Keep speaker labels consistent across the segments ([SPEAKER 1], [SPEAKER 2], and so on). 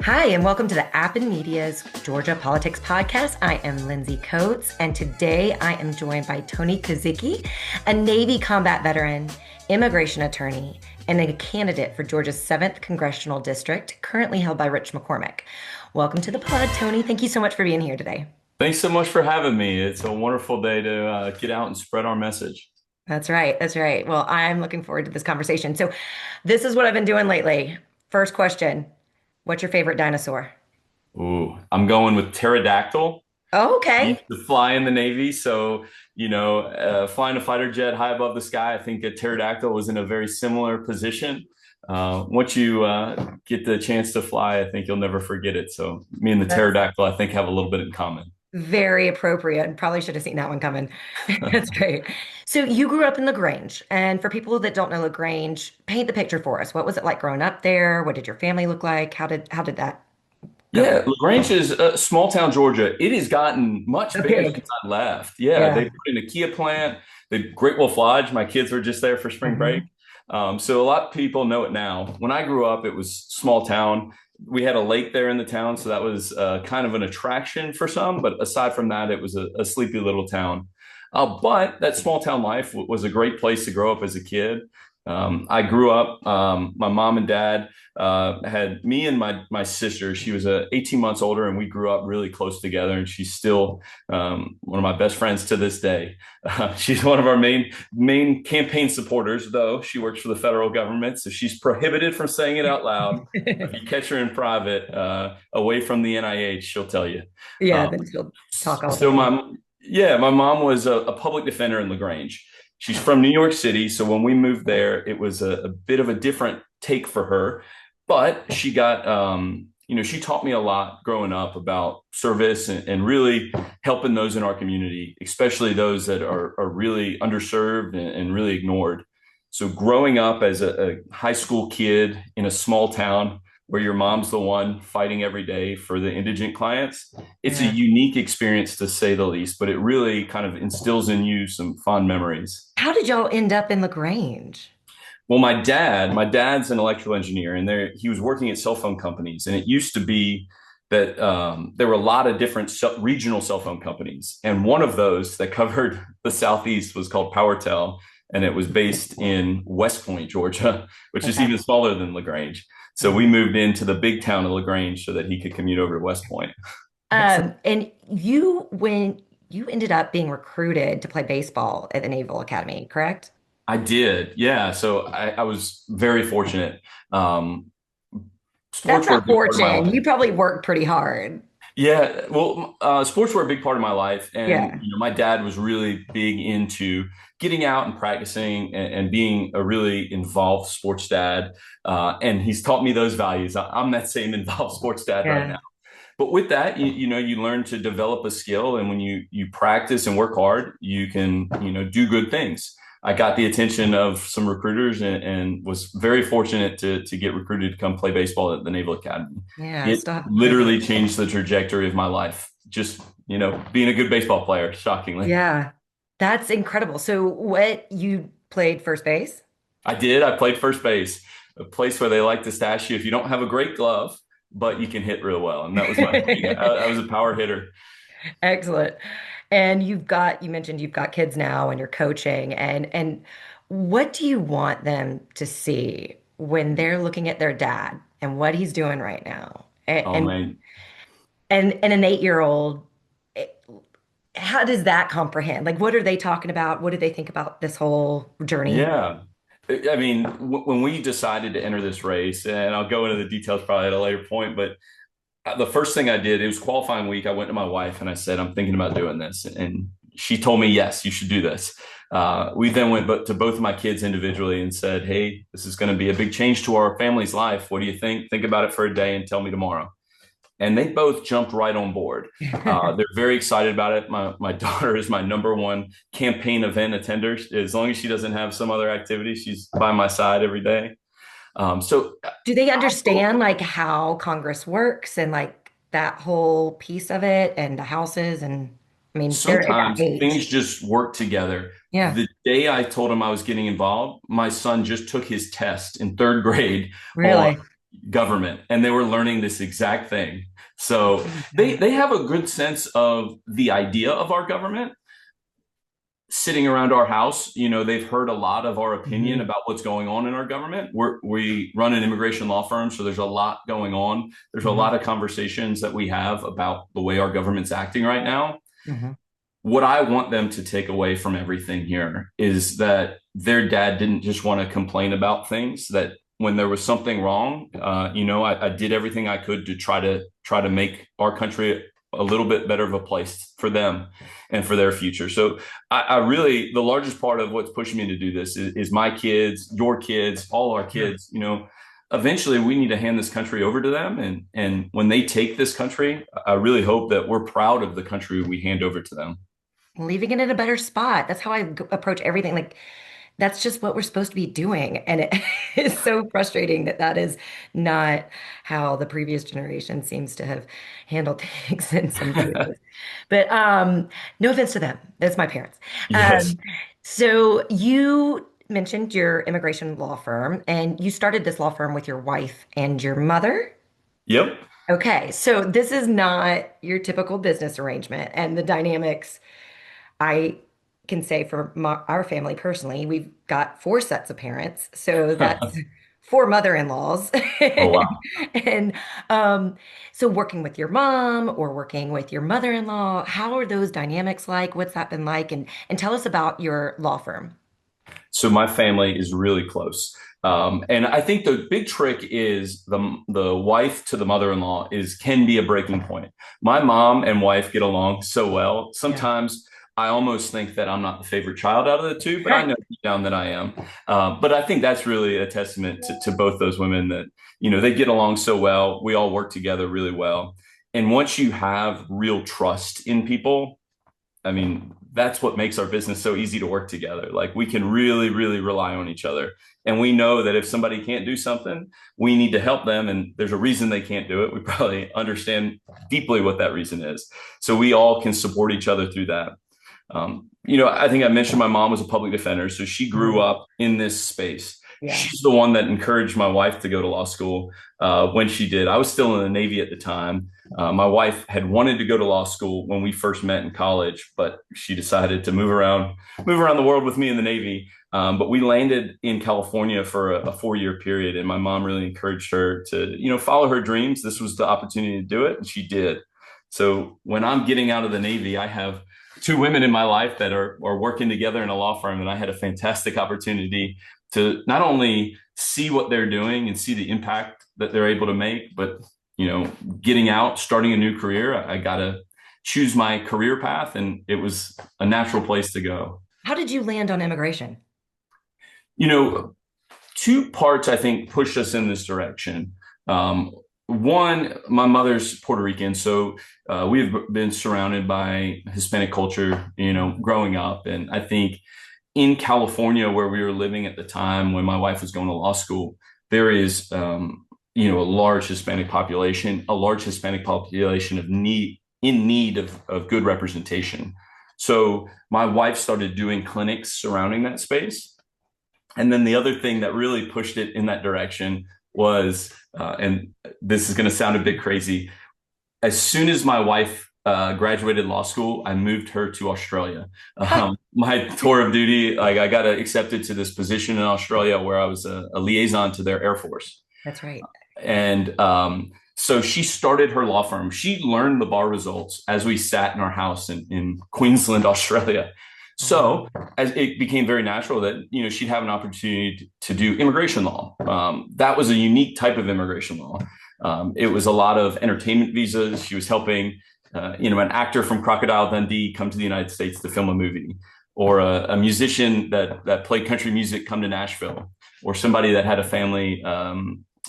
[SPEAKER 1] Hi, and welcome to the App and Media's Georgia Politics Podcast. I am Lindsay Coats, and today I am joined by Tony Kozycki, a Navy combat veteran, immigration attorney, and a candidate for Georgia's 7th Congressional District, currently held by Rich McCormack. Welcome to the pod, Tony. Thank you so much for being here today.
[SPEAKER 2] Thanks so much for having me. It's a wonderful day to get out and spread our message.
[SPEAKER 1] That's right. That's right. Well, I'm looking forward to this conversation. So, this is what I've been doing lately. First question. What's your favorite dinosaur?
[SPEAKER 2] Ooh, I'm going with pterodactyl.
[SPEAKER 1] Oh,
[SPEAKER 2] I
[SPEAKER 1] okay.
[SPEAKER 2] used to fly in the Navy, so flying a fighter jet high above the sky, I think a pterodactyl was in a very similar position. Once you get the chance to fly, I think you'll never forget it. So me and the
[SPEAKER 1] That's
[SPEAKER 2] pterodactyl, I think, have a little bit in common.
[SPEAKER 1] very appropriate. Probably should have seen that one coming. That's great. So you grew up in LaGrange, and for people that don't know LaGrange, paint the picture for us. What was it like growing up there? What did your family look like? How did that go?
[SPEAKER 2] Yeah, LaGrange is small town Georgia. It has gotten much
[SPEAKER 1] So
[SPEAKER 2] bigger
[SPEAKER 1] big.
[SPEAKER 2] since I left. Yeah, they
[SPEAKER 1] Yeah.
[SPEAKER 2] put in a Kia plant, the Great Wolf Lodge. My kids were just there for spring break.
[SPEAKER 1] Mhm.
[SPEAKER 2] So a lot of people know it now. When I grew up, it was small town. We had a lake there in the town, so that was kind of an attraction for some. But aside from that, it was a sleepy little town. But that small town life was a great place to grow up as a kid. I grew up. My mom and dad had me and my sister. She was 18 months older, and we grew up really close together. And she's still one of my best friends to this day. She's one of our main campaign supporters, though she works for the federal government, so she's prohibited from saying it out loud. If you catch her in private, away from the NIH, she'll tell you.
[SPEAKER 1] Yeah,
[SPEAKER 2] Um,
[SPEAKER 1] then she'll talk all
[SPEAKER 2] so
[SPEAKER 1] day.
[SPEAKER 2] my mom was a public defender in LaGrange. She's from New York City, so when we moved there, it was a bit of a different take for her. But she got, she taught me a lot growing up about service and really helping those in our community, especially those that are really underserved and really ignored. So growing up as a high school kid in a small town where your mom's the one fighting every day for the indigent clients, it's a
[SPEAKER 1] Yeah.
[SPEAKER 2] unique experience to say the least, but it really kind of instills in you some fond memories.
[SPEAKER 1] How did y'all end up in LaGrange?
[SPEAKER 2] Well, my dad's an electrical engineer, and he was working at cell phone companies, and it used to be that there were a lot of different regional cell phone companies, and one of those that covered the southeast was called PowerTel, and it was based in West Point, Georgia, which is
[SPEAKER 1] Okay.
[SPEAKER 2] even smaller than LaGrange. So we
[SPEAKER 1] Mhm.
[SPEAKER 2] moved into the big town of LaGrange so that he could commute over to West Point.
[SPEAKER 1] And when you ended up being recruited to play baseball at the Naval Academy, correct?
[SPEAKER 2] I did, yeah. So I was very fortunate. Um,
[SPEAKER 1] That's
[SPEAKER 2] Sports were a
[SPEAKER 1] not
[SPEAKER 2] big part of my
[SPEAKER 1] fortune.
[SPEAKER 2] life.
[SPEAKER 1] You probably worked pretty hard.
[SPEAKER 2] Yeah, well, sports were a big part of my life, and
[SPEAKER 1] Yeah.
[SPEAKER 2] my dad was really big into getting out and practicing and being a really involved sports dad. And he's taught me those values. I'm that same involved sports dad right
[SPEAKER 1] Yeah.
[SPEAKER 2] now. But with that, you learn to develop a skill, and when you practice and work hard, you can do good things. I got the attention of some recruiters and was very fortunate to get recruited to come play baseball at the Naval Academy.
[SPEAKER 1] Yeah.
[SPEAKER 2] It
[SPEAKER 1] Still have
[SPEAKER 2] literally
[SPEAKER 1] memories.
[SPEAKER 2] changed the trajectory of my life. Just being a good baseball player, shockingly.
[SPEAKER 1] Yeah. That's incredible. So what you played first base?
[SPEAKER 2] I did. I played first base, a place where they like to stash you if you don't have a great glove, but you can hit real well. And that was my thing. I was a power hitter.
[SPEAKER 1] Excellent. And you mentioned you've got kids now and you're coaching and what do you want them to see when they're looking at their dad and what he's doing right now?
[SPEAKER 2] Oh man,
[SPEAKER 1] And an 8-year-old, how does that comprehend? Like what are they talking about? What do they think about this whole journey?
[SPEAKER 2] yeah. I mean, when we decided to enter this race, and I'll go into the details probably at a later point, but the first thing I did, it was qualifying week. I went to my wife and I said, I'm thinking about doing this. And she told me, yes, you should do this. We then went to both of my kids individually and said, hey, this is going to be a big change to our family's life. What do you think? Think about it for a day and tell me tomorrow. And they both jumped right on board. They're very excited about it. My daughter is my number one campaign event attender. As long as she doesn't have some other activity, she's by my side every day. So
[SPEAKER 1] Do they understand like how Congress works and like that whole piece of it and the houses and I mean they're at that
[SPEAKER 2] sometimes things
[SPEAKER 1] age.
[SPEAKER 2] just work together.
[SPEAKER 1] Yeah,
[SPEAKER 2] The day I told him I was getting involved, my son just took his test in third grade on
[SPEAKER 1] really.
[SPEAKER 2] government, and they were learning this exact thing. So they have a good sense of the idea of our government. Sitting around our house, they've heard a lot of our opinion
[SPEAKER 1] Mhm.
[SPEAKER 2] about what's going on in our government. We run an immigration law firm, so there's a lot going on. There's a lot
[SPEAKER 1] Mhm.
[SPEAKER 2] of conversations that we have about the way our government's acting right now.
[SPEAKER 1] Mhm.
[SPEAKER 2] What I want them to take away from everything here is that their dad didn't just want to complain about things, that when there was something wrong, I did everything I could to try to make our country a little bit better of a place for them and for their future. So I really, the largest part of what's pushing me to do this is my kids, your kids, all our
[SPEAKER 1] Yeah.
[SPEAKER 2] kids. Eventually we need to hand this country over to them, and when they take this country, I really hope that we're proud of the country we hand over to them.
[SPEAKER 1] Leaving it in a better spot. That's how I approach everything. Like, that's just what we're supposed to be doing. And it is so frustrating that that is not how the previous generation seems to have handled things in some cases. But no offense to them. That's my parents.
[SPEAKER 2] Yes.
[SPEAKER 1] Um, so you mentioned your immigration law firm, and you started this law firm with your wife and your mother.
[SPEAKER 2] Yep.
[SPEAKER 1] Okay, so this is not your typical business arrangement, and the dynamics I can say for our family personally, we've got four sets of parents. So that's four mother-in-laws.
[SPEAKER 2] Oh, wow.
[SPEAKER 1] And um, so working with your mom or working with your mother-in-law, how are those dynamics like? What's that been like? And tell us about your law firm.
[SPEAKER 2] So my family is really close. And I think the big trick is the wife to the mother-in-law is can be a breaking point. My mom and wife get along so well.
[SPEAKER 1] Yeah.
[SPEAKER 2] Sometimes I almost think that I'm not the favorite child out of the two, but I know deep down that I am. But I think that's really a testament to both those women that, they get along so well. We all work together really well. And once you have real trust in people, I mean, that's what makes our business so easy to work together. Like we can really, really rely on each other. And we know that if somebody can't do something, we need to help them. And there's a reason they can't do it. We probably understand deeply what that reason is. So we all can support each other through that. I think I mentioned my mom was a public defender. So she grew
[SPEAKER 1] Mhm.
[SPEAKER 2] up in this space.
[SPEAKER 1] Yeah.
[SPEAKER 2] She's the one that encouraged my wife to go to law school when she did. I was still in the Navy at the time. My wife had wanted to go to law school when we first met in college, but she decided to move around the world with me in the Navy. But we landed in California for a 4-year period, and my mom really encouraged her to, follow her dreams. This was the opportunity to do it, and she did. So when I'm getting out of the Navy, I have two women in my life that are working together in a law firm, and I had a fantastic opportunity to not only see what they're doing and see the impact that they're able to make, but getting out, starting a new career, I got to choose my career path, and it was a natural place to go.
[SPEAKER 1] How did you land on immigration?
[SPEAKER 2] You know, Two parts I think pushed us in this direction. One, my mother's Puerto Rican, so we've been surrounded by Hispanic culture, growing up, and I think in California, where we were living at the time when my wife was going to law school, there is, a large Hispanic population in need of good representation. So my wife started doing clinics surrounding that space. And then the other thing that really pushed it in that direction was, and this is going to sound a bit crazy, as soon as my wife graduated law school, I moved her to Australia. My tour of duty, like I got accepted to this position in Australia where I was a liaison to their Air Force.
[SPEAKER 1] That's right.
[SPEAKER 2] And so she started her law firm. She learned the bar results as we sat in our house in Queensland, Australia.
[SPEAKER 1] Wow.
[SPEAKER 2] So as it became very natural that she'd have an opportunity to do immigration law. That was a unique type of immigration law. It was a lot of entertainment visas. She was helping an actor from Crocodile Dundee come to the United States to film a movie, or a musician that played country music come to Nashville, or somebody that had a family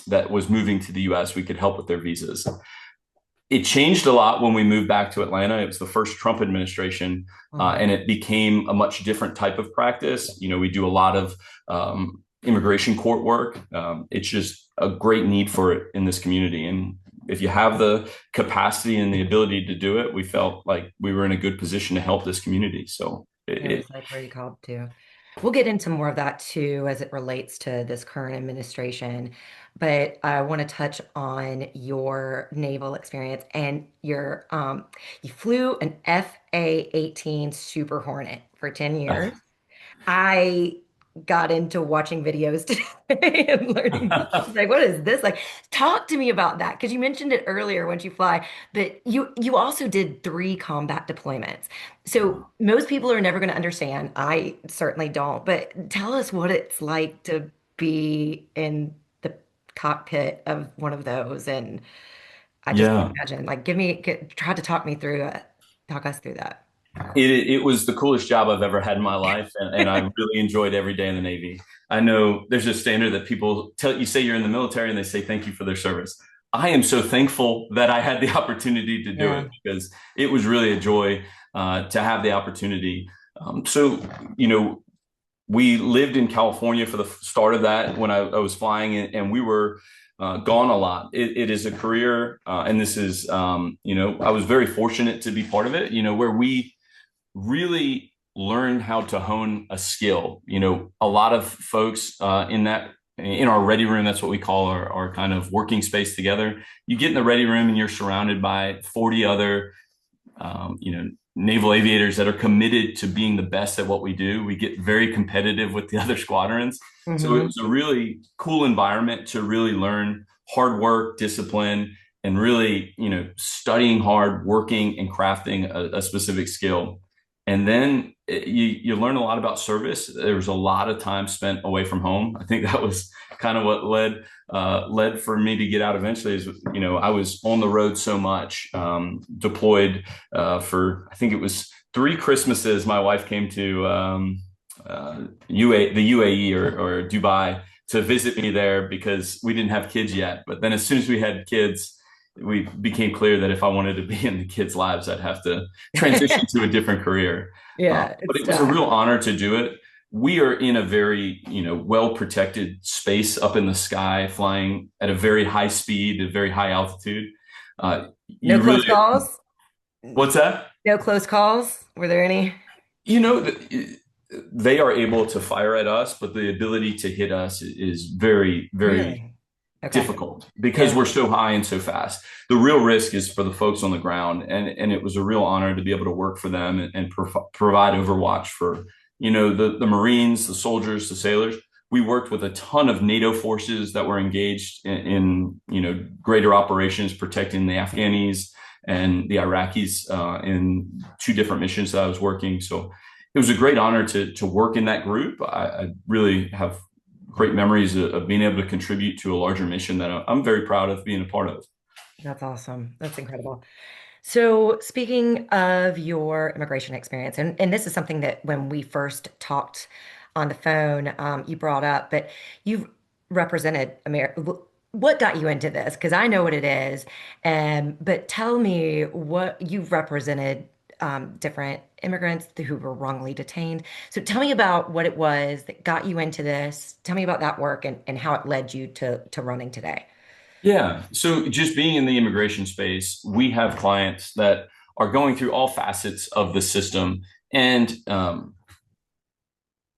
[SPEAKER 2] that was moving to the U.S. We could help with their visas. It changed a lot when we moved back to Atlanta. It was the first Trump administration, and it became a much different type of practice. We do a lot of immigration court work. It's just a great need for it in this community. And if you have the capacity and the ability to do it, we felt like we were in a good position to help this community. So
[SPEAKER 1] It was like where you called to. We'll get into more of that too as it relates to this current administration. But I want to touch on your naval experience and you flew an FA-18 Super Hornet for 10 years. I got into watching videos today and learning. Like, what is this? Like, talk to me about that because you mentioned it earlier once you fly, but you also did 3 combat deployments. So most people are never going to understand. I certainly don't. But tell us what it's like to be in the cockpit of one of those. And I just can't
[SPEAKER 2] Yeah.
[SPEAKER 1] imagine. Like, try to talk me through it. Talk us through that.
[SPEAKER 2] It was the coolest job I've ever had in my life, and I really enjoyed every day in the Navy. I know there's a standard that people tell you, say you're in the military and they say thank you for their service. I am so thankful that I had the opportunity to do
[SPEAKER 1] Yeah.
[SPEAKER 2] it because it was really a joy to have the opportunity. So, you know, we lived in California for the start of that when I was flying, and we were gone a lot. It is a career, and this is, I was very fortunate to be part of it, where we really learn how to hone a skill. A lot of folks in our ready room, that's what we call our kind of working space together. You get in the ready room and you're surrounded by 40 other, naval aviators that are committed to being the best at what we do. We get very competitive with the other squadrons. So it
[SPEAKER 1] Hmm.
[SPEAKER 2] was a really cool environment to really learn hard work, discipline, and really, studying hard, working and crafting a specific skill. And then you learn a lot about service. There was a lot of time spent away from home. I think that was kind of what led for me to get out eventually. Is I was on the road so much, deployed for I think it was 3 Christmases. My wife came to the UAE or Dubai to visit me there because we didn't have kids yet. But then as soon as we had kids, we became clear that if I wanted to be in the kids' lives, I'd have to transition to a different career.
[SPEAKER 1] Yeah,
[SPEAKER 2] But
[SPEAKER 1] it's
[SPEAKER 2] it was a
[SPEAKER 1] tough.
[SPEAKER 2] real honor to do it. We are in a very, well protected space up in the sky, flying at a very high speed, a very high altitude.
[SPEAKER 1] No
[SPEAKER 2] You
[SPEAKER 1] close
[SPEAKER 2] really,
[SPEAKER 1] calls?
[SPEAKER 2] what's that?
[SPEAKER 1] No close calls? Were there any?
[SPEAKER 2] You know, they are able to fire at us, but the ability to hit us is very, very
[SPEAKER 1] Really? Okay.
[SPEAKER 2] difficult because
[SPEAKER 1] Yeah.
[SPEAKER 2] we're so high and so fast. The real risk is for the folks on the ground, and it was a real honor to be able to work for them and provide overwatch for the Marines, the soldiers, the sailors. We worked with a ton of NATO forces that were engaged in greater operations protecting the Afghanis and the Iraqis in 2 different missions that I was working. So it was a great honor to work in that group. I really have great memories of being able to contribute to a larger mission that I'm very proud of being a part of.
[SPEAKER 1] That's awesome. That's incredible. So, speaking of your immigration experience, and this is something that when we first talked on the phone, you brought up, but you've represented America. What got you into this? Because I know what it is, but tell me what you've represented different immigrants who were wrongly detained. So, tell me about what it was that got you into this. Tell me about that work and how it led you to running today.
[SPEAKER 2] Yeah. So just being in the immigration space, we have clients that are going through all facets of the system. And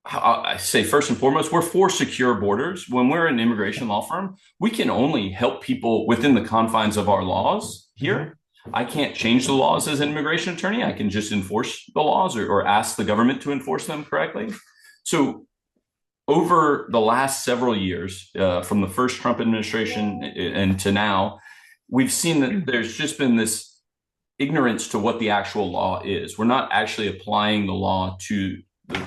[SPEAKER 2] I say first and foremost, we're for secure borders. When we're an immigration law firm, we can only help people within the confines of our laws
[SPEAKER 1] Mhm.
[SPEAKER 2] here. I can't change the laws as an immigration attorney. I can just enforce the laws or ask the government to enforce them correctly. So over the last several years, from the first Trump administration and to now, we've seen that there's just been this ignorance to what the actual law is. We're not actually applying the law to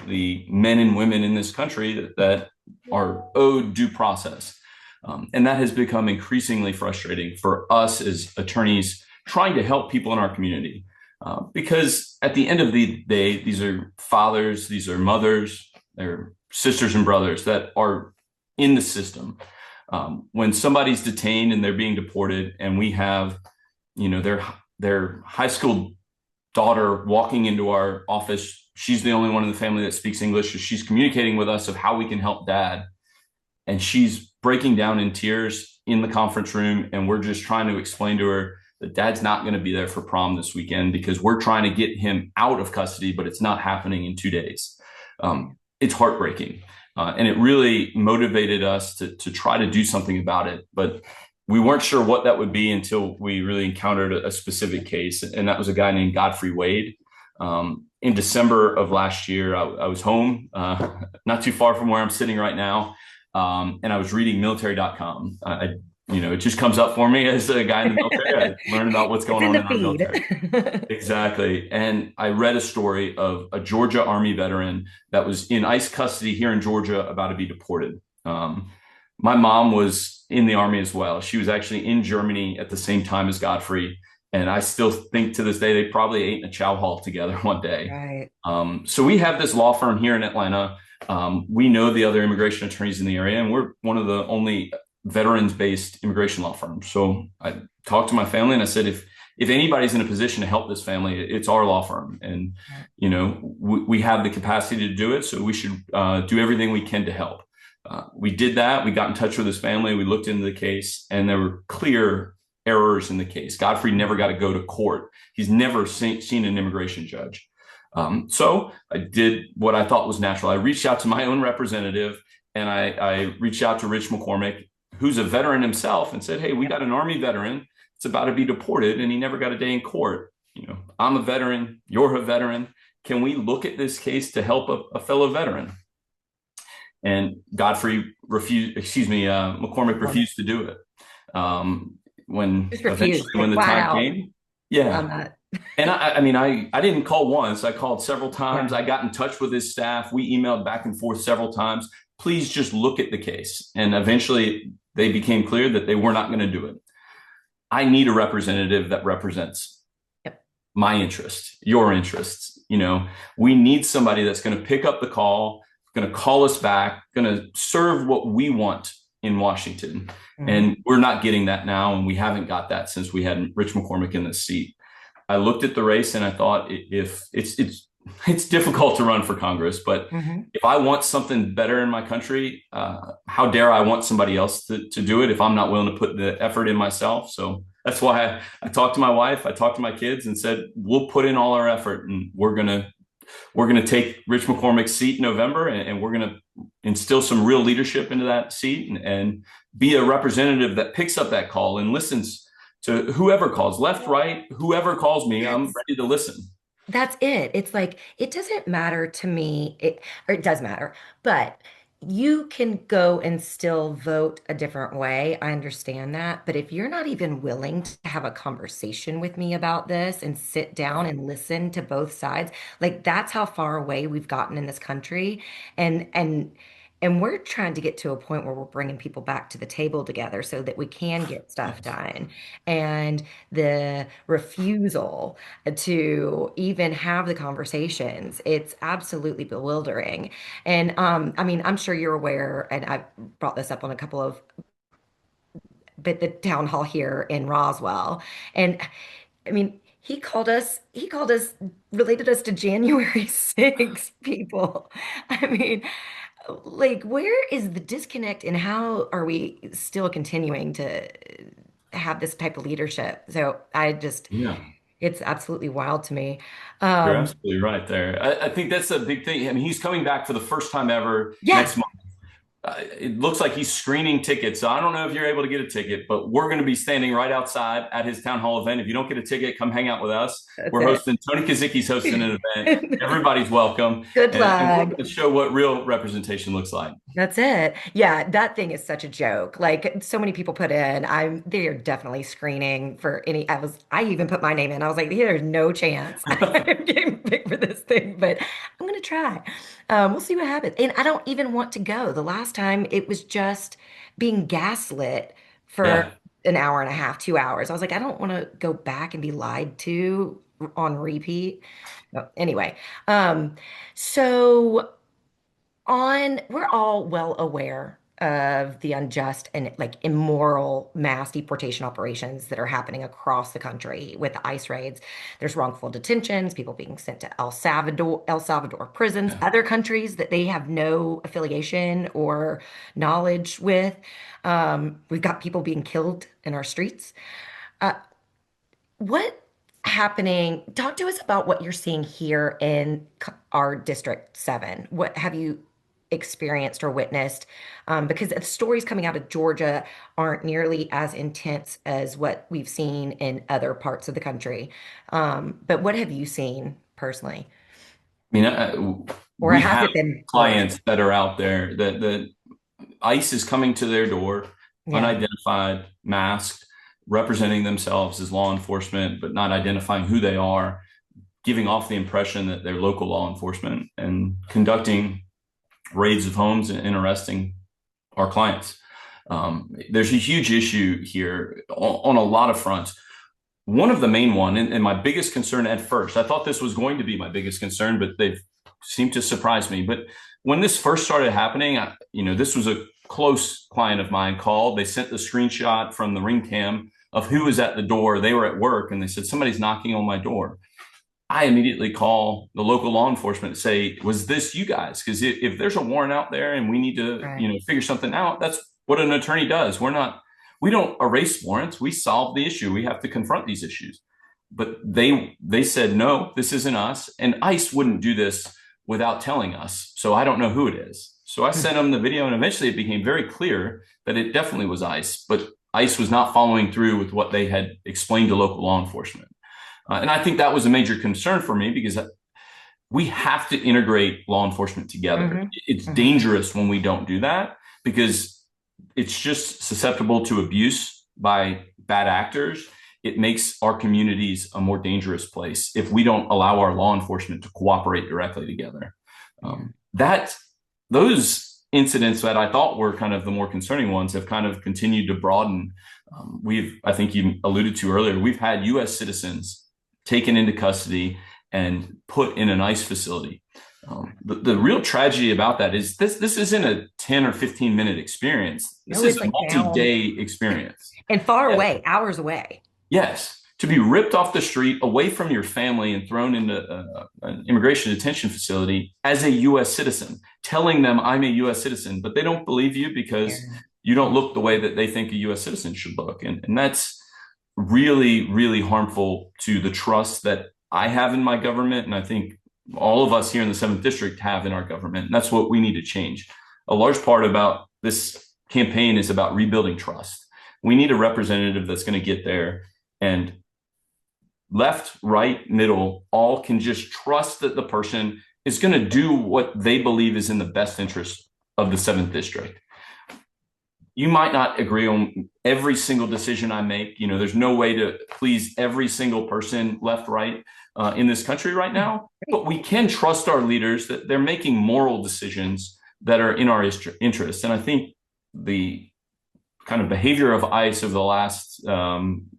[SPEAKER 2] the men and women in this country that are owed due process. And that has become increasingly frustrating for us as attorneys trying to help people in our community. Because at the end of the day, these are fathers, these are mothers, they're sisters and brothers that are in the system. When somebody's detained and they're being deported, and we have, their high school daughter walking into our office, she's the only one in the family that speaks English. So she's communicating with us of how we can help dad, and she's breaking down in tears in the conference room, and we're just trying to explain to her that dad's not going to be there for prom this weekend because we're trying to get him out of custody, but it's not happening in 2 days. it's heartbreaking. And it really motivated us to try to do something about it. But we weren't sure what that would be until we really encountered a specific case. And that was a guy named Godfrey Wade. In December of last year, I was home, not too far from where I'm sitting right now. And I was reading military.com. It just comes up for me as a guy in the military. I learn about what's
[SPEAKER 1] It's
[SPEAKER 2] going
[SPEAKER 1] in
[SPEAKER 2] on
[SPEAKER 1] the
[SPEAKER 2] in our military.
[SPEAKER 1] feed.
[SPEAKER 2] Exactly. And I read a story of a Georgia Army veteran that was in ICE custody here in Georgia about to be deported. My mom was in the Army as well. She was actually in Germany at the same time as Godfrey. And I still think to this day, they probably ate in a chow hall together one day.
[SPEAKER 1] Right.
[SPEAKER 2] So we have this law firm here in Atlanta. We know the other immigration attorneys in the area, and we're one of the only veterans-based immigration law firms. So I talked to my family and I said, if anybody's in a position to help this family, it's our law firm. And, we have the capacity to do it. So we should do everything we can to help. We did that. We got in touch with his family. We looked into the case, and there were clear errors in the case. Godfrey never got to go to court. He's never seen an immigration judge. So I did what I thought was natural. I reached out to my own representative, and I reached out to Rich McCormack, who's a veteran himself, and said, hey, we got an Army veteran. It's about to be deported, and he never got a day in court. I'm a veteran. You're a veteran. Can we look at this case to help a fellow veteran? And McCormack refused to do it. When
[SPEAKER 1] Just
[SPEAKER 2] eventually,
[SPEAKER 1] refused,
[SPEAKER 2] when
[SPEAKER 1] like
[SPEAKER 2] the
[SPEAKER 1] flat
[SPEAKER 2] time
[SPEAKER 1] out
[SPEAKER 2] came, yeah.
[SPEAKER 1] on that.
[SPEAKER 2] And I didn't call once. I called several times.
[SPEAKER 1] Yeah.
[SPEAKER 2] I got in touch with his staff. We emailed back and forth several times. Please just look at the case. And eventually they became clear that they were not going to do it. I need a representative that represents
[SPEAKER 1] Yep.
[SPEAKER 2] my interests, your interests. We need somebody that's going to pick up the call, going to call us back, going to serve what we want in Washington.
[SPEAKER 1] Mm-hmm.
[SPEAKER 2] And we're not getting that now. And we haven't got that since we had Rich McCormack in this seat. I looked at the race and I thought, if it's difficult to run for Congress, but if I want something better in my country, how dare I want somebody else to do it if I'm not willing to put the effort in myself? So that's why I talked to my wife, I talked to my kids and said, we'll put in all our effort, and we're gonna take Rich McCormack's seat in November, and we're gonna instill some real leadership into that seat, and be a representative that picks up that call and listens to whoever calls, left, right, whoever calls me. I'm ready to listen.
[SPEAKER 1] That's it. It's like, it doesn't matter to me, or it does matter, but you can go and still vote a different way. I understand that. But if you're not even willing to have a conversation with me about this and sit down and listen to both sides, like that's how far away we've gotten in this country. And we're trying to get to a point where we're bringing people back to the table together so that we can get stuff done. And the refusal to even have the conversations, it's absolutely bewildering. And I mean, I'm sure you're aware, and I've brought this up on a couple of, but the town hall here in Roswell. And I mean, he called us, related us to January 6th, people. I mean, like, where is the disconnect and how are we still continuing to have this type of leadership? So
[SPEAKER 2] Yeah,
[SPEAKER 1] it's absolutely wild to me.
[SPEAKER 2] you're
[SPEAKER 1] Um,
[SPEAKER 2] absolutely right there. I think that's a big thing. I mean, he's coming back for the first time ever
[SPEAKER 1] yeah,
[SPEAKER 2] next month. It looks like he's screening tickets. So I don't know if you're able to get a ticket, but we're going to be standing right outside at his town hall event. If you don't get a ticket, come hang out with us.
[SPEAKER 1] that's
[SPEAKER 2] We're hosting, Tony Kozycki's hosting an event.
[SPEAKER 1] it.
[SPEAKER 2] Everybody's welcome.
[SPEAKER 1] Good
[SPEAKER 2] And we're
[SPEAKER 1] luck.
[SPEAKER 2] going to show what real representation looks like.
[SPEAKER 1] That's it. Yeah, that thing is such a joke. Like so many people put in, they are definitely screening for any. I even put my name in. I was like, there's no chance I'm getting picked for this thing, but I'm gonna try. We'll see what happens. And I don't even want to go. The last time it was just being gaslit for
[SPEAKER 2] Yeah.
[SPEAKER 1] an hour and a half, 2 hours. I was like, I don't want to go back and be lied to on repeat. No, anyway, so we're all well aware of the unjust and like immoral mass deportation operations that are happening across the country with the ICE raids. There's wrongful detentions, people being sent to El Salvador prisons,
[SPEAKER 2] Yeah.
[SPEAKER 1] other countries that they have no affiliation or knowledge with. We've got people being killed in our streets. Uh, what talk to us about what you're seeing here in our District 7. What have you experienced or witnessed? Because the stories coming out of Georgia aren't nearly as intense as what we've seen in other parts of the country. But what have you seen personally?
[SPEAKER 2] I mean,
[SPEAKER 1] Or
[SPEAKER 2] we
[SPEAKER 1] has
[SPEAKER 2] have
[SPEAKER 1] it been worse?
[SPEAKER 2] clients that are out there that ICE is coming to their door,
[SPEAKER 1] Yeah.
[SPEAKER 2] unidentified, masked, representing themselves as law enforcement, but not identifying who they are, giving off the impression that they're local law enforcement and conducting raids of homes and arresting our clients. There's a huge issue here on a lot of fronts. One of the main one, and my biggest concern at first, I thought this was going to be my biggest concern, but they've seemed to surprise me. But when this first started happening, this was a close client of mine called. They sent the screenshot from the ring cam of who was at the door. They were at work and they said, somebody's knocking on my door. I immediately call the local law enforcement and say, was this you guys? Because if there's a warrant out there and we need to,
[SPEAKER 1] Right.
[SPEAKER 2] figure something out, that's what an attorney does. We don't erase warrants. We solve the issue. We have to confront these issues. But they said, no, this isn't us. And ICE wouldn't do this without telling us. So I don't know who it is. So I sent them the video and eventually it became very clear that it definitely was ICE, but ICE was not following through with what they had explained to local law enforcement. And I think that was a major concern for me because we have to integrate law enforcement together.
[SPEAKER 1] Mm-hmm.
[SPEAKER 2] It's
[SPEAKER 1] Mm-hmm.
[SPEAKER 2] dangerous when we don't do that because it's just susceptible to abuse by bad actors. It makes our communities a more dangerous place if we don't allow our law enforcement to cooperate directly together. Those incidents that I thought were kind of the more concerning ones have kind of continued to broaden. I think you alluded to earlier, we've had U.S. citizens taken into custody and put in an ICE facility. The real tragedy about that is this isn't a 10 or 15-minute experience. This is
[SPEAKER 1] It's
[SPEAKER 2] a
[SPEAKER 1] like
[SPEAKER 2] multi-day experience.
[SPEAKER 1] and far
[SPEAKER 2] Yeah.
[SPEAKER 1] away, hours away.
[SPEAKER 2] Yes. To be ripped off the street away from your family and thrown into an immigration detention facility as a U.S. citizen, telling them I'm a U.S. citizen, but they don't believe you because you don't look the way that they think a U.S. citizen should look. And that's really, really harmful to the trust that I have in my government. And I think all of us here in the 7th District have in our government. And that's what we need to change. A large part about this campaign is about rebuilding trust. We need a representative that's going to get there and left, right, middle, all can just trust that the person is going to do what they believe is in the best interest of the 7th District. You might not agree on every single decision I make. There's no way to please every single person left, right, in this country right now, but we can trust our leaders that they're making moral decisions that are in our interest. And I think the kind of behavior of ICE over the last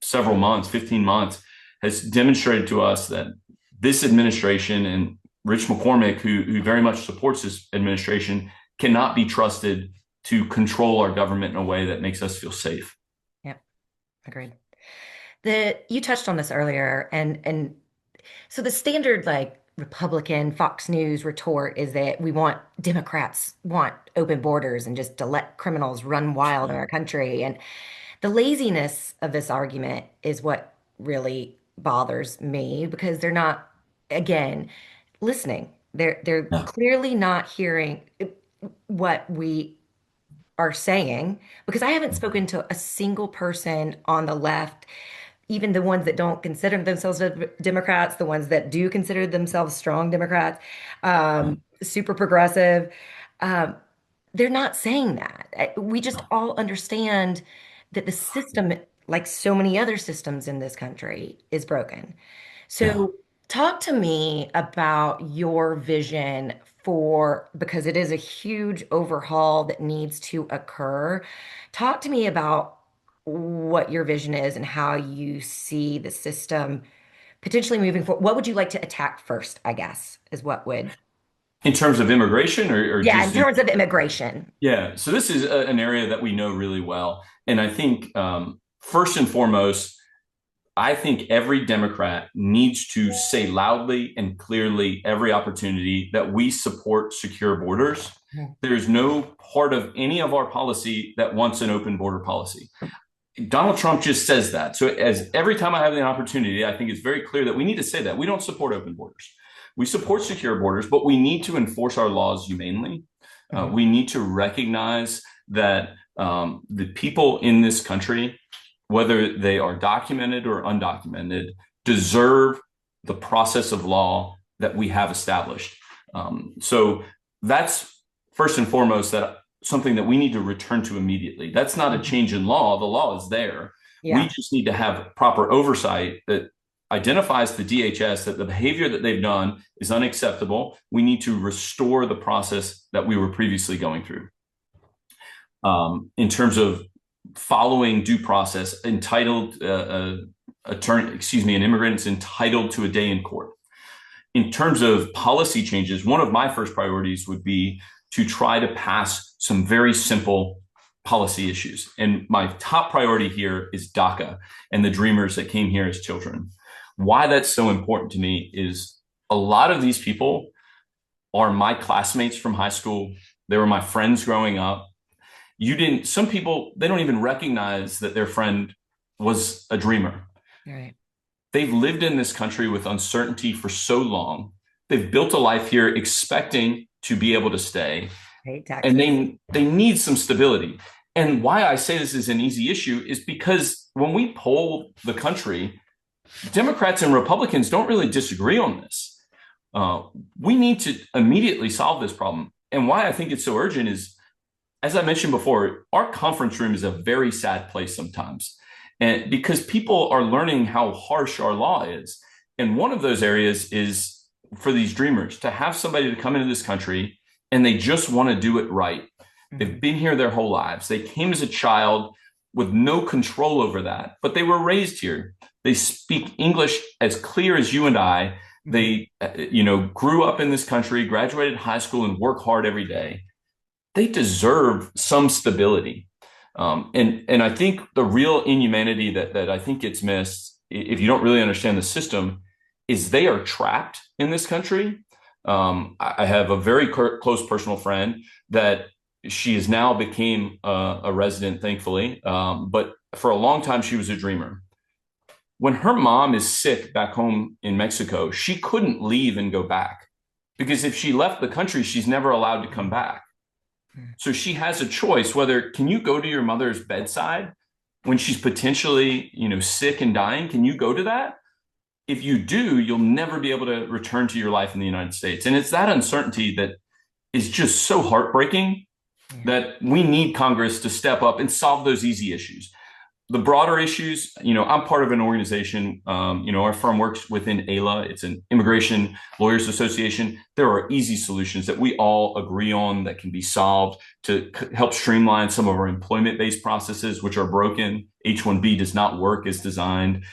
[SPEAKER 2] several months, 15 months, has demonstrated to us that this administration and Rich McCormack, who very much supports this administration, cannot be trusted to control our government in a way that makes us feel safe.
[SPEAKER 1] Yep, agreed. You touched on this earlier, and so the standard Republican Fox News retort is that Democrats want open borders and just to let criminals run wild in our country. And the laziness of this argument is what really bothers me because they're not, again, listening. They're clearly not hearing what we are saying because I haven't spoken to a single person on the left, even the ones that don't consider themselves Democrats, the ones that do consider themselves strong Democrats, super progressive. They're not saying that. We just all understand that the system, like so many other systems in this country, is broken. So talk to me about your vision because it is a huge overhaul that needs to occur. Talk to me about what your vision is and how you see the system potentially moving forward. What would you like to attack first, I guess, is what would.
[SPEAKER 2] In terms of immigration or
[SPEAKER 1] Yeah,
[SPEAKER 2] just
[SPEAKER 1] in terms of immigration.
[SPEAKER 2] Yeah, so this is an area that we know really well. And I think first and foremost, I think every Democrat needs to say loudly and clearly every opportunity that we support secure borders. There's no part of any of our policy that wants an open border policy. Donald Trump just says that. So as every time I have the opportunity, I think it's very clear that we need to say that. We don't support open borders. We support secure borders, but we need to enforce our laws humanely. We need to recognize that the people in this country, whether they are documented or undocumented, deserve the process of law that we have established. So that's first and foremost something that we need to return to immediately. That's not a change in law. The law is there. Yeah. We just need to have proper oversight that identifies the DHS that the behavior that they've done is unacceptable. We need to restore the process that we were previously going through. In terms of following due process, an immigrant is entitled to a day in court. In terms of policy changes, one of my first priorities would be to try to pass some very simple policy issues. And my top priority here is DACA and the dreamers that came here as children. Why that's so important to me is a lot of these people are my classmates from high school. They were my friends growing up. Some people, they don't even recognize that their friend was a dreamer.
[SPEAKER 1] Right.
[SPEAKER 2] They've lived in this country with uncertainty for so long. They've built a life here expecting to be able to stay. And they need some stability. And why I say this is an easy issue is because when we poll the country, Democrats and Republicans don't really disagree on this. We need to immediately solve this problem. And why I think it's so urgent is, as I mentioned before, our conference room is a very sad place sometimes. And because people are learning how harsh our law is. And one of those areas is for these dreamers to have somebody to come into this country and they just want to do it right. They've been here their whole lives. They came as a child with no control over that, but they were raised here. They speak English as clear as you and I. They, grew up in this country, graduated high school, and work hard every day. They deserve some stability. And I think the real inhumanity that I think gets missed, if you don't really understand the system, is they are trapped in this country. I have a very close personal friend that she has now became a resident, thankfully. But for a long time, she was a dreamer. When her mom is sick back home in Mexico, she couldn't leave and go back because if she left the country, she's never allowed to come back. So she has a choice whether, can you go to your mother's bedside when she's potentially, sick and dying? Can you go to that? If you do, you'll never be able to return to your life in the United States. And it's that uncertainty that is just so heartbreaking that we need Congress to step up and solve those easy issues. The broader issues, I'm part of an organization, our firm works within AILA. It's an Immigration Lawyers Association. There are easy solutions that we all agree on that can be solved to help streamline some of our employment-based processes, which are broken. H-1B does not work as designed.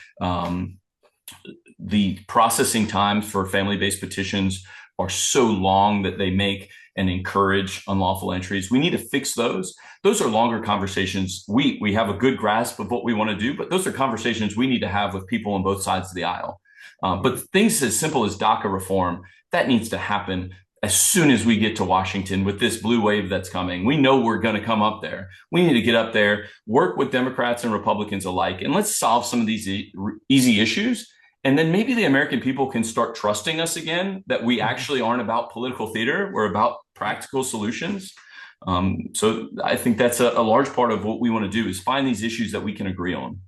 [SPEAKER 2] The processing times for family-based petitions are so long that they make and encourage unlawful entries. We need to fix those. Those are longer conversations. We have a good grasp of what we want to do, but those are conversations we need to have with people on both sides of the aisle. But things as simple as DACA reform, that needs to happen as soon as we get to Washington with this blue wave that's coming. We know we're going to come up there. We need to get up there, work with Democrats and Republicans alike, and let's solve some of these easy issues. And then maybe the American people can start trusting us again, that we actually aren't about political theater. We're about practical solutions. So I think that's a large part of what we want to do is find these issues that we can agree on.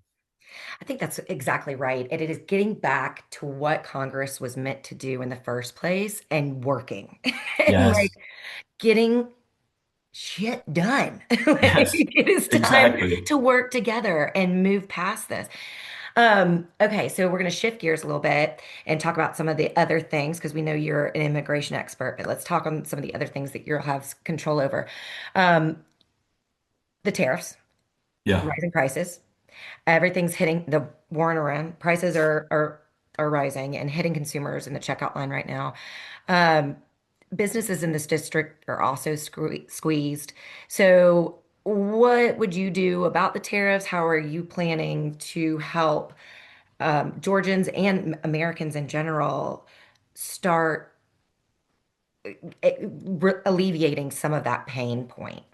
[SPEAKER 1] I think that's exactly right. And it is getting back to what Congress was meant to do in the first place and working.
[SPEAKER 2] Yes.
[SPEAKER 1] And getting shit done.
[SPEAKER 2] Yes,
[SPEAKER 1] It is time to work together and move past this. Okay, so we're going to shift gears a little bit and talk about some of the other things because we know you're an immigration expert, but let's talk on some of the other things that you'll have control over. The tariffs, rising prices, everything's hitting the war in Iran. Prices are rising and hitting consumers in the checkout line right now. Businesses in this district are also squeezed. So what would you do about the tariffs? How are you planning to help Georgians and Americans in general start alleviating some of that pain point?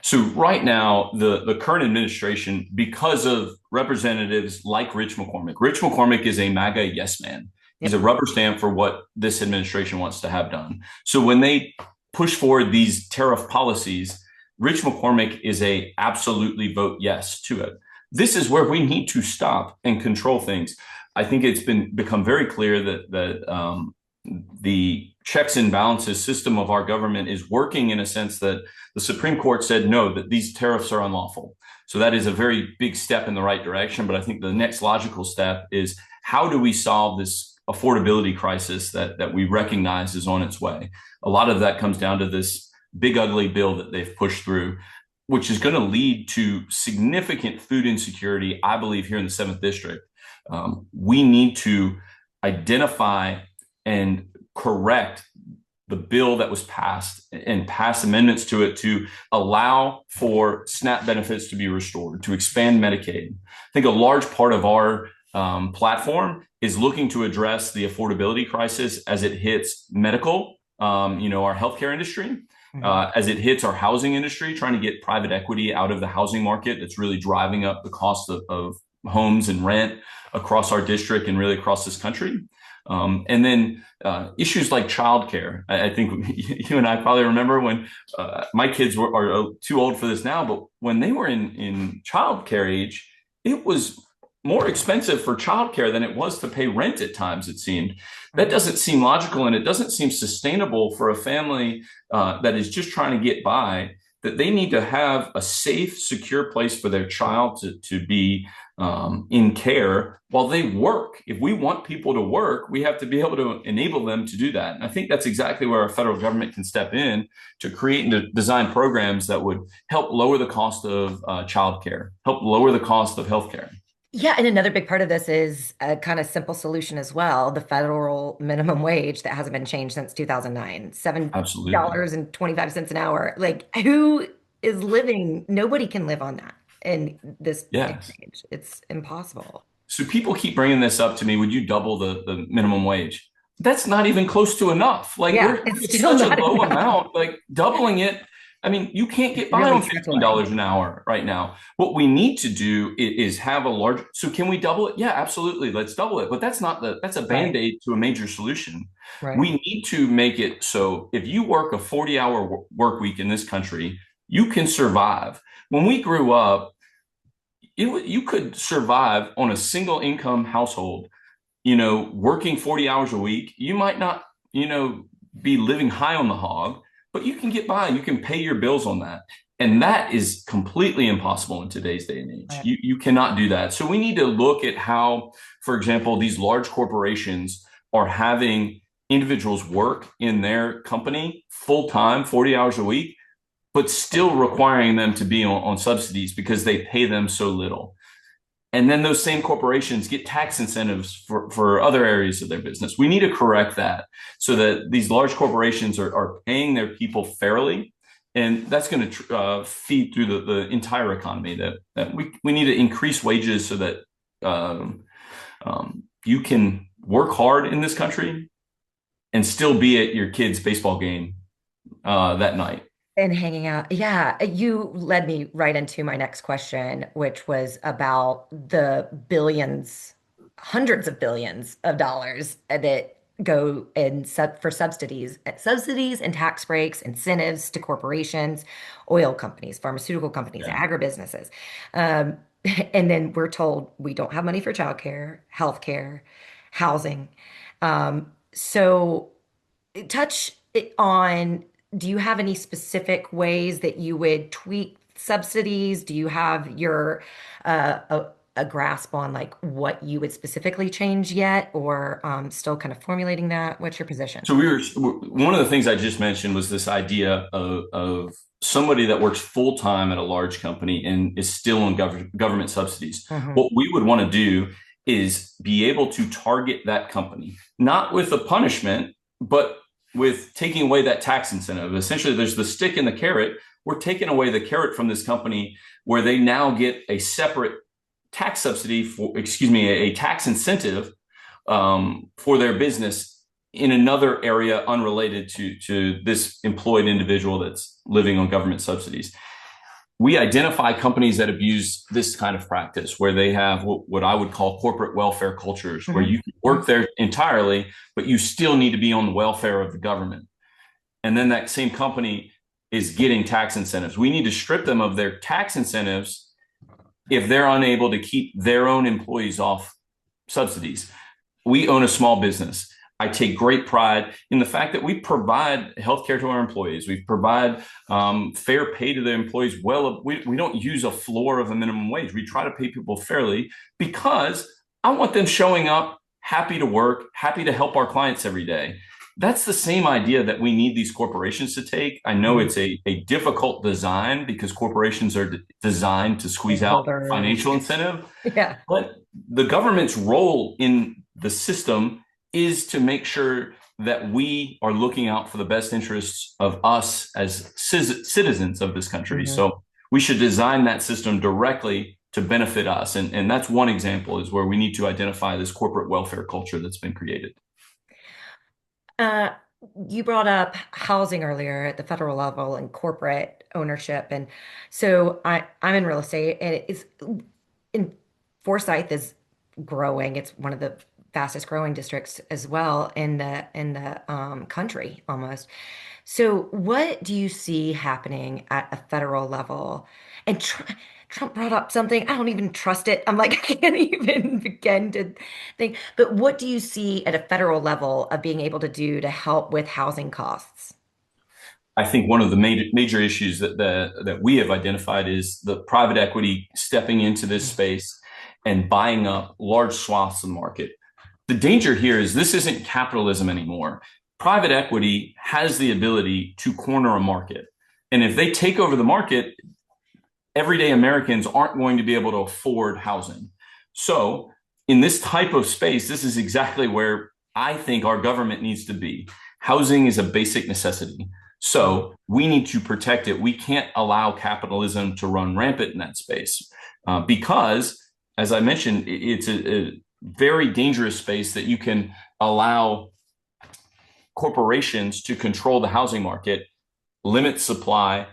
[SPEAKER 2] So right now, the current administration, because of representatives like Rich McCormack is a MAGA yes man. He's a rubber stamp for what this administration wants to have done. So when they push forward these tariff policies, Rich McCormack is a absolutely vote yes to it. This is where we need to stop and control things. I think it's become very clear that the checks and balances system of our government is working in a sense that the Supreme Court said no, that these tariffs are unlawful. So that is a very big step in the right direction. But I think the next logical step is, how do we solve this affordability crisis that we recognize is on its way? A lot of that comes down to this big, ugly bill that they've pushed through, which is going to lead to significant food insecurity, I believe, here in the 7th District. We need to identify and correct the bill that was passed and pass amendments to it to allow for SNAP benefits to be restored, to expand Medicaid. I think a large part of our platform is looking to address the affordability crisis as it hits medical, our healthcare industry, as it hits our housing industry, trying to get private equity out of the housing market that's really driving up the cost of homes and rent across our district and really across this country. And then issues like childcare. I think you and I probably remember when my kids are too old for this now, but when they were in childcare age, it was more expensive for childcare than it was to pay rent at times, it seemed. That doesn't seem logical, and it doesn't seem sustainable for a family that is just trying to get by, that they need to have a safe, secure place for their child to be in care while they work. If we want people to work, we have to be able to enable them to do that. And I think that's exactly where our federal government can step in to create and to design programs that would help lower the cost of childcare, help lower the cost of healthcare.
[SPEAKER 1] Yeah, and another big part of this is a kind of simple solution as well, the federal minimum wage that hasn't been changed since 2009,
[SPEAKER 2] Absolutely.
[SPEAKER 1] $7.25 an hour. Like, who is living? Nobody can live on that in this exchange. It's impossible.
[SPEAKER 2] So people keep bringing this up to me. Would you double the minimum wage? That's not even close to enough. Like, it's such a low amount. Like, doubling it, I mean, you can't get by on $15 an hour right now. What we need to do is have a large. So can we double it? Yeah, absolutely. Let's double it. But that's a Band-Aid to a major solution. Right. We need to make it so if you work a 40-hour work week in this country, you can survive. When we grew up, you could survive on a single income household, working 40 hours a week. You might not, be living high on the hog, but you can get by. You can pay your bills on that. And that is completely impossible in today's day and age. Right. You cannot do that. So we need to look at how, for example, these large corporations are having individuals work in their company full-time, 40 hours a week, but still requiring them to be on subsidies because they pay them so little. And then those same corporations get tax incentives for other areas of their business. We need to correct that so that these large corporations are paying their people fairly. And that's going to feed through the entire economy, that we need to increase wages so that you can work hard in this country and still be at your kid's baseball game that night.
[SPEAKER 1] And hanging out. Yeah, you led me right into my next question, which was about the billions, hundreds of billions of dollars that go in for subsidies and tax breaks, incentives to corporations, oil companies, pharmaceutical companies, agribusinesses. And then we're told we don't have money for childcare, healthcare, housing. So touch on, do you have any specific ways that you would tweak subsidies? Do you have your a grasp on like what you would specifically change yet, or still kind of formulating that? What's your position?
[SPEAKER 2] So one of the things I just mentioned was this idea of somebody that works full time at a large company and is still on government subsidies. Mm-hmm. What we would want to do is be able to target that company, not with a punishment, but with taking away that tax incentive. Essentially, there's the stick and the carrot. We're taking away the carrot from this company where they now get a separate tax subsidy a tax incentive for their business in another area unrelated to this employed individual that's living on government subsidies. We identify companies that abuse this kind of practice, where they have what I would call corporate welfare cultures, mm-hmm. where you can work there entirely, but you still need to be on the welfare of the government. and then that same company is getting tax incentives. We need to strip them of their tax incentives if they're unable to keep their own employees off subsidies. We own a small business. I take great pride in the fact that we provide healthcare to our employees. We provide fair pay to the employees. Well, we don't use a floor of a minimum wage. We try to pay people fairly because I want them showing up, happy to work, happy to help our clients every day. That's the same idea that we need these corporations to take. I know it's a difficult design because corporations are designed to squeeze out
[SPEAKER 1] Stakeholders.
[SPEAKER 2] financial incentive,
[SPEAKER 1] Yeah.
[SPEAKER 2] but the government's role in the system is to make sure that we are looking out for the best interests of us as citizens of this country.
[SPEAKER 1] Mhm.
[SPEAKER 2] So we should design that system directly to benefit us. And that's one example is where we need to identify this corporate welfare culture that's been created.
[SPEAKER 1] Uh, you brought up housing earlier at the federal level and corporate ownership. And so I'm in real estate and it's in Forsyth is growing. It's one of the fastest growing districts as well in the country almost. So what do you see happening at a federal level? And Trump brought up something, I don't even trust it. I'm like, I can't even begin to think. But what do you see at a federal level of being able to do to help with housing costs?
[SPEAKER 2] I think one of the major issues that we have identified is the private equity stepping into this space and buying up large swaths of the market. The danger here is this isn't capitalism anymore. Private equity has the ability to corner a market. And if they take over the market, everyday Americans aren't going to be able to afford housing. So, in this type of space, this is exactly where I think our government needs to be. Housing is a basic necessity. So, we need to protect it. We can't allow capitalism to run rampant in that space because, as I mentioned, it's a very dangerous space that you can allow corporations to control the housing market, limit supply,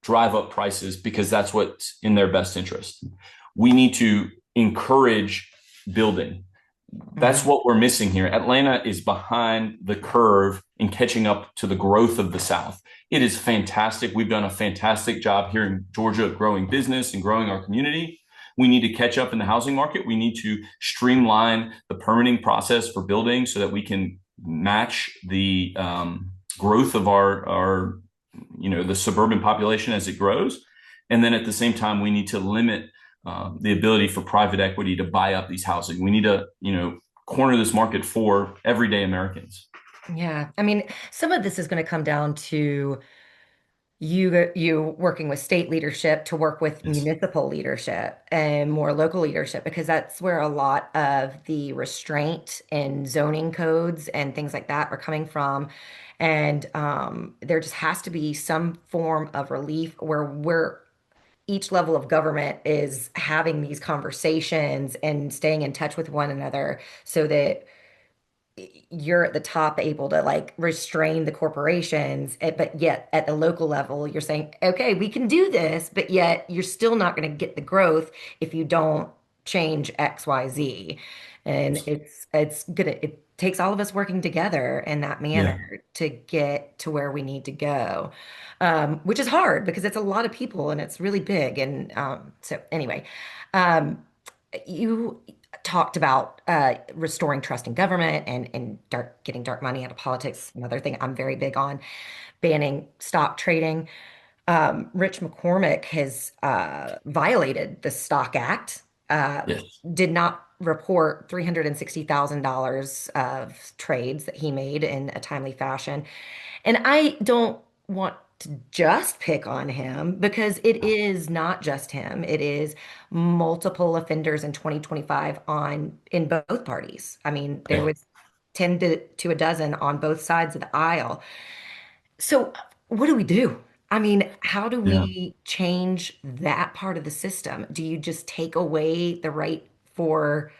[SPEAKER 2] drive up prices because that's what's in their best interest. We need to encourage building. That's
[SPEAKER 1] Mhm.
[SPEAKER 2] what we're missing here. Atlanta is behind the curve in catching up to the growth of the South. It is fantastic. We've done a fantastic job here in Georgia of growing business and growing our community. We need to catch up in the housing market. We need to streamline the permitting process for building so that we can match the growth of our the suburban population as it grows. And then at the same time, we need to limit the ability for private equity to buy up these housing. We need to, corner this market for everyday Americans.
[SPEAKER 1] Yeah. I mean, some of this is going to come down to you working with state leadership to work with
[SPEAKER 2] Yes.
[SPEAKER 1] municipal leadership and more local leadership because that's where a lot of the restraint and zoning codes and things like that are coming from. And there just has to be some form of relief where each level of government is having these conversations and staying in touch with one another so that you're at the top able to like restrain the corporations, but yet at the local level, you're saying, okay, we can do this, but yet you're still not going to get the growth if you don't change X, Y, Z. And it takes all of us working together in that
[SPEAKER 2] Yeah.
[SPEAKER 1] manner to get to where we need to go, which is hard because it's a lot of people and it's really big. And so anyway, um, you talked about restoring trust in government and getting dark money out of politics. Another thing I'm very big on, banning stock trading. Rich McCormack has violated the Stock Act,
[SPEAKER 2] Yes.
[SPEAKER 1] did not report $360,000 of trades that he made in a timely fashion. And I don't want to just pick on him because it is not just him. It is multiple offenders in 2025 on in both parties. I mean, there
[SPEAKER 2] Okay.
[SPEAKER 1] was 10 to a dozen on both sides of the aisle. So what do we do? I mean, how do
[SPEAKER 2] Yeah.
[SPEAKER 1] we change that part of the system? Do you just take away the right for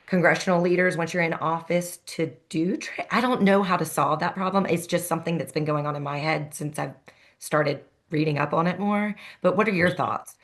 [SPEAKER 1] congressional leaders once you're in office to do I don't know how to solve that problem. It's just something that's been going on in my head since I've started reading up on it more. But what are your thoughts?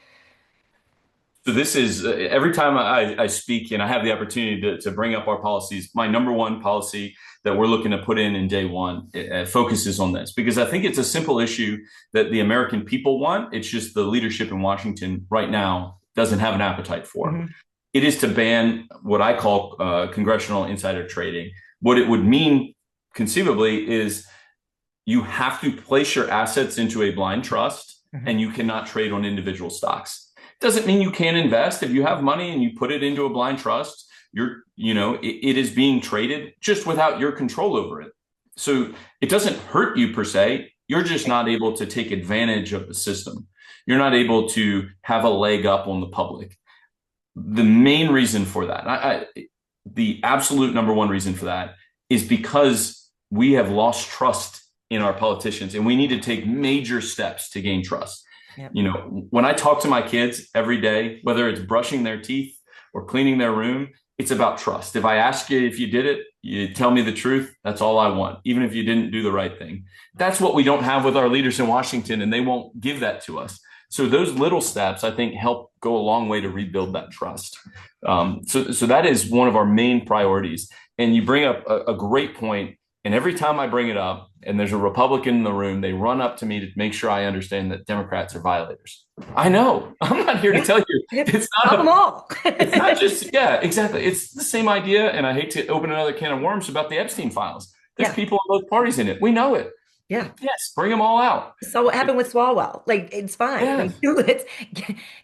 [SPEAKER 2] So this is every time I speak and I have the opportunity to bring up our policies, my number one policy that we're looking to put in day one focuses on this because I think it's a simple issue that the American people want. It's just the leadership in Washington right now doesn't have an appetite for.
[SPEAKER 1] Mm-hmm.
[SPEAKER 2] It is to ban what I call congressional insider trading. What it would mean conceivably is you have to place your assets into a blind trust and you cannot trade on individual stocks. Doesn't mean you can't invest. If you have money and you put it into a blind trust, it is being traded just without your control over it. So it doesn't hurt you per se. You're just not able to take advantage of the system. You're not able to have a leg up on the public. The main reason for that, the absolute number one reason for that is because we have lost trust in our politicians and we need to take major steps to gain trust. Yep. When I talk to my kids every day, whether it's brushing their teeth or cleaning their room, it's about trust. If I ask you if you did it, you tell me the truth. That's all I want, even if you didn't do the right thing. That's what we don't have with our leaders in Washington, and they won't give that to us. So those little steps, I think, help go a long way to rebuild that trust. So that is one of our main priorities. And you bring up a great point. And every time I bring it up and there's a Republican in the room, they run up to me to make sure I understand that Democrats are violators. I know. I'm not here to tell you. It's not
[SPEAKER 1] them all.
[SPEAKER 2] It's not just, yeah, exactly. It's the same idea. And I hate to open another can of worms about the Epstein files. There's people on both parties in it. We know it.
[SPEAKER 1] Yeah.
[SPEAKER 2] Yes. Bring them all out.
[SPEAKER 1] So what happened with Swalwell? Like, it's fine. Yeah. Let's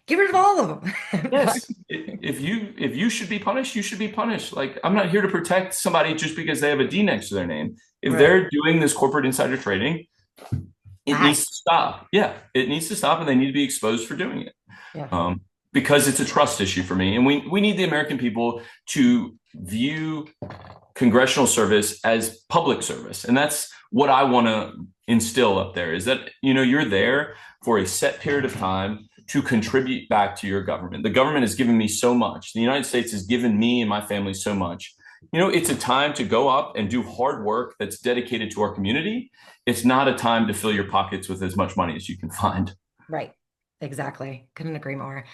[SPEAKER 1] get rid of all of them.
[SPEAKER 2] Yes. If you should be punished, you should be punished. Like, I'm not here to protect somebody just because they have a D next to their name. If they're doing this corporate insider trading, it needs to stop. Yeah. It needs to stop and they need to be exposed for doing it. Yeah. Because it's a trust issue for me. And we need the American people to view congressional service as public service. And that's what I want to instill up there is that, you're there for a set period of time to contribute back to your government. The government has given me so much. The United States has given me and my family so much. It's a time to go up and do hard work that's dedicated to our community. It's not a time to fill your pockets with as much money as you can find.
[SPEAKER 1] Right. Exactly. Couldn't agree more.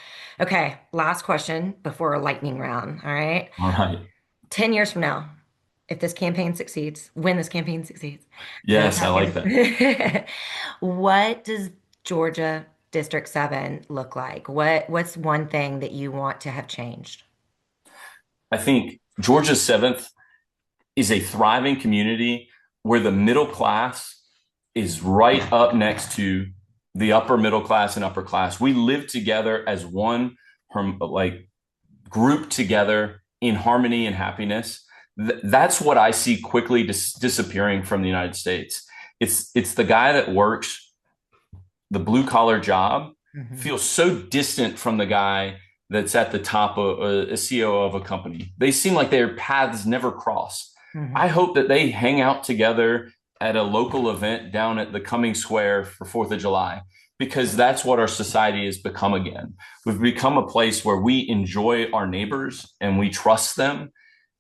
[SPEAKER 1] Okay. Last question before a lightning round. All right.
[SPEAKER 2] All right.
[SPEAKER 1] 10 years from now, if this campaign succeeds, when this campaign succeeds.
[SPEAKER 2] Yes, I like that.
[SPEAKER 1] What does Georgia District 7 look like? What's one thing that you want to have changed?
[SPEAKER 2] I think Georgia 7th is a thriving community where the middle class is right up next to the upper middle class and upper class. We live together as one, group together in harmony and happiness. That's what I see quickly disappearing from the United States. It's the guy that works the blue collar job feels so distant from the guy that's at the top of a CEO of a company. They seem like their paths never cross. I hope that they hang out together at a local event down at the Cumming Square for 4th of July, because that's what our society has become again. We've become a place where we enjoy our neighbors and we trust them.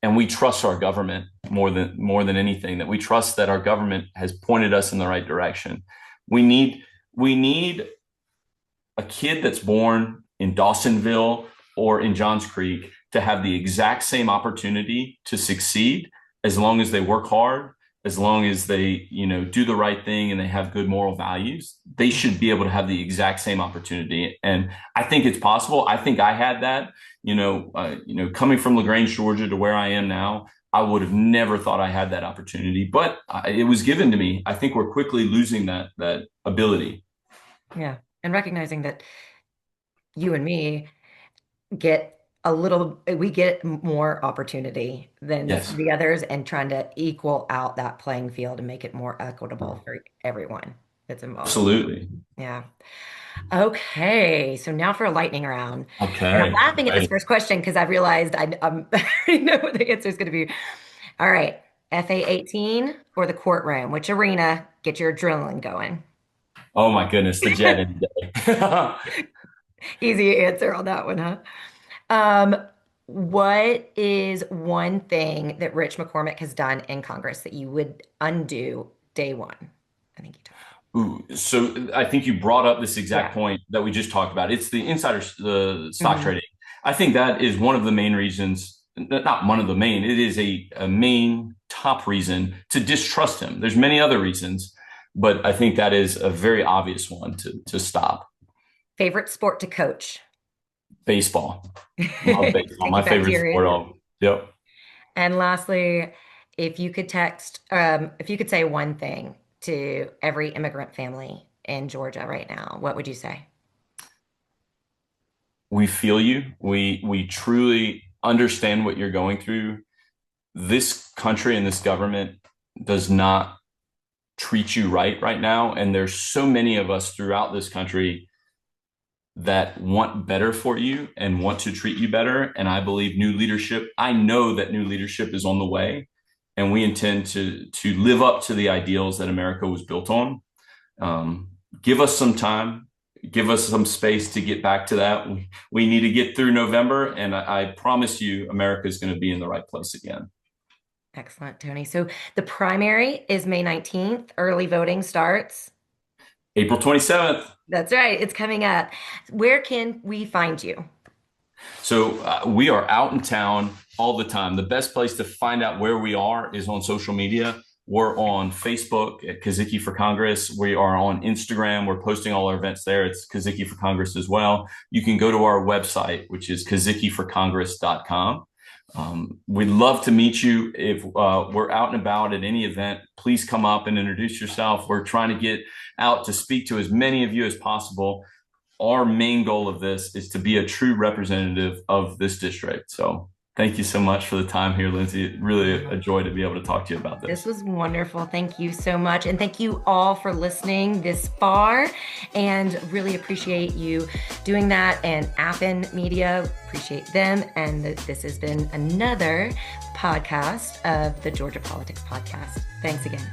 [SPEAKER 2] And we trust our government more than anything, that we trust that our government has pointed us in the right direction. We need a kid that's born in Dawsonville or in Johns Creek to have the exact same opportunity to succeed as long as they work hard, as long as they, do the right thing and they have good moral values. They should be able to have the exact same opportunity. And I think it's possible. I think I had that. Coming from LaGrange, Georgia to where I am now, I would have never thought I had that opportunity, but it was given to me. I think we're quickly losing that ability.
[SPEAKER 1] Yeah. And recognizing that you and me we get more opportunity than the others, and trying to equal out that playing field and make it more equitable for everyone that's involved.
[SPEAKER 2] Absolutely.
[SPEAKER 1] Yeah. Okay, so now for a lightning round.
[SPEAKER 2] Okay.
[SPEAKER 1] And I'm laughing at this first question because I realized I already know what the answer is going to be. All right, FA-18 or the courtroom? Which arena? Get your adrenaline going.
[SPEAKER 2] Oh my goodness, the jet any day.
[SPEAKER 1] Easy answer on that one, huh? What is one thing that Rich McCormack has done in Congress that you would undo day one? I think you talked.
[SPEAKER 2] Ooh, so I think you brought up this exact
[SPEAKER 1] Yeah.
[SPEAKER 2] point that we just talked about. It's the the stock
[SPEAKER 1] Hmm.
[SPEAKER 2] trading. I think that is one of the main reasons, not one of the main, it is a main top reason to distrust him. There's many other reasons, but I think that is a very obvious one to stop.
[SPEAKER 1] Favorite sport to coach?
[SPEAKER 2] Baseball. Love baseball.
[SPEAKER 1] Take
[SPEAKER 2] My
[SPEAKER 1] you back to
[SPEAKER 2] favorite
[SPEAKER 1] your
[SPEAKER 2] sport.
[SPEAKER 1] roots.
[SPEAKER 2] All. Yep.
[SPEAKER 1] And lastly, if you could say one thing to every immigrant family in Georgia right now, what would you say?
[SPEAKER 2] We feel you. We truly understand what you're going through. This country and this government does not treat you right now, and there's so many of us throughout this country that want better for you and want to treat you better. And I believe new leadership, I know that new leadership is on the way, and we intend to live up to the ideals that America was built on. Give us some time, give us some space to get back to that. We need to get through November, and I promise you, America is going to be in the right place again.
[SPEAKER 1] Excellent, Tony. So the primary is May 19th. Early voting starts.
[SPEAKER 2] April 27th.
[SPEAKER 1] That's right. It's coming up. Where can we find you?
[SPEAKER 2] So we are out in town all the time. The best place to find out where we are is on social media. We're on Facebook at Kozycki for Congress. We are on Instagram. We're posting all our events there. It's Kozycki for Congress as well. You can go to our website, which is kozickiforcongress.com. We'd love to meet you. If we're out and about at any event, please come up and introduce yourself. We're trying to get out to speak to as many of you as possible. Our main goal of this is to be a true representative of this district. So thank you so much for the time here, Lindsay. Really a joy to be able to talk to you about this.
[SPEAKER 1] This was wonderful. Thank you so much. And thank you all for listening this far, and really appreciate you doing that. And Appen Media, appreciate them. And this has been another podcast of the Georgia Politics Podcast. Thanks again.